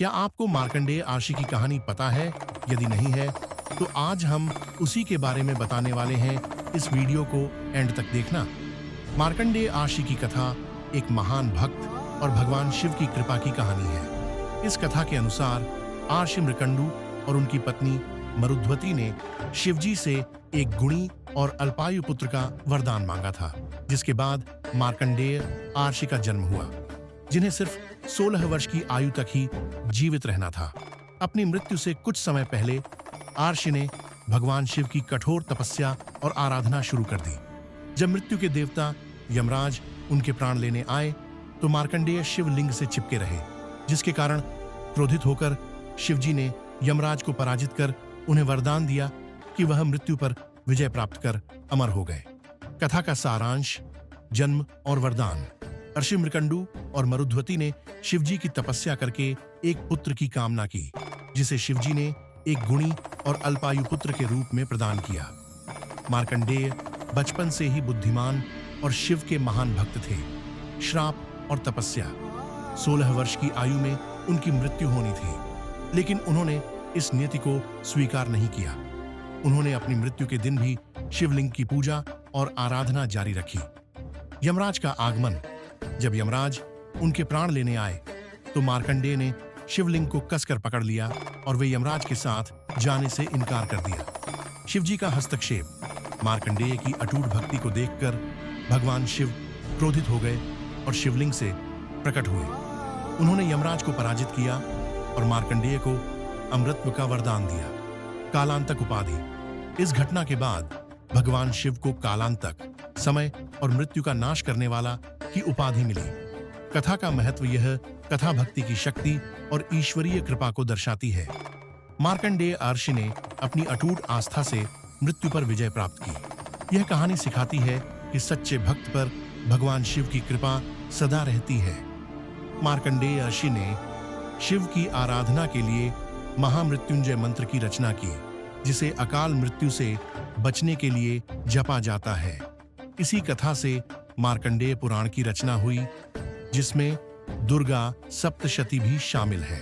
क्या आपको मार्कंडेय आर्षि की कहानी पता है? यदि नहीं है, तो आज हम उसी के बारे में बताने वाले हैं। इस वीडियो को एंड तक देखना। मार्कंडेय आर्षि की कथा एक महान भक्त और भगवान शिव की कृपा की कहानी है। इस कथा के अनुसार आर्षि मृकंडू और उनकी पत्नी मरुध्वती ने शिवजी से एक गुणी और अल्पायु पुत्र का वरदान मांगा था, जिसके बाद मार्कंडेय आर्षि का जन्म हुआ, जिन्हें सिर्फ 16 वर्ष की आयु तक ही जीवित रहना था। अपनी मृत्यु से कुछ समय पहले आर्षि ने भगवान शिव की कठोर तपस्या और आराधना शुरू कर दी। जब मृत्यु के देवता यमराज उनके प्राण लेने आए, तो मार्कंडेय शिवलिंग से चिपके रहे, जिसके कारण क्रोधित होकर शिवजी ने यमराज को पराजित कर उन्हें वरदान दिया कि वह मृत्यु पर विजय प्राप्त कर अमर हो गए। कथा का सारांश, जन्म और वरदान। आर्षि मृकंडू और मरुध्वती ने शिवजी की तपस्या करके एक पुत्र की कामना की, जिसे शिवजी ने एक गुणी और अल्पायु पुत्र के रूप में प्रदान किया। मार्कंडेय बचपन से ही बुद्धिमान और शिव के महान भक्त थे। श्राप और तपस्या। 16 वर्ष की आयु में उनकी मृत्यु होनी थी, लेकिन उन्होंने इस नियति को स्वीकार नहीं किया। उन्होंने अपनी मृत्यु के दिन भी शिवलिंग की पूजा और आराधना जारी रखी। यमराज का आगमन। जब यमराज उनके प्राण लेने आए, तो मार्कंडेय ने शिवलिंग को कसकर पकड़ लिया और वे यमराज के साथ जाने से इनकार कर दिया। शिवजी का हस्तक्षेप। मार्कंडेय की अटूट भक्ति को देखकर भगवान शिव क्रोधित हो गए और शिवलिंग से प्रकट हुए। उन्होंने यमराज को पराजित किया और मार्कंडेय को अमृतत्व का वरदान दिया, कालांतक उपाधि। इस घटना के बाद भगवान शिव को कालांतक, समय और मृत्यु का नाश करने वाला की उपाधि मिली। कथा का महत्व। यह कथा भक्ति की शक्ति और ईश्वरीय कृपा को दर्शाती है। मार्कंडेय आर्षि ने अपनी अटूट आस्था से मृत्यु पर विजय प्राप्त की। यह कहानी सिखाती है कि सच्चे भक्त पर भगवान शिव की कृपा सदा रहती है। मार्कंडेय आर्षि ने शिव की आराधना के लिए महामृत्युंजय मंत्र की रचना की, जिसे अकाल मृत्यु से बचने के लिए जपा जाता है। इसी कथा से मार्कंडेय पुराण की रचना हुई, जिसमें दुर्गा सप्तशती भी शामिल है।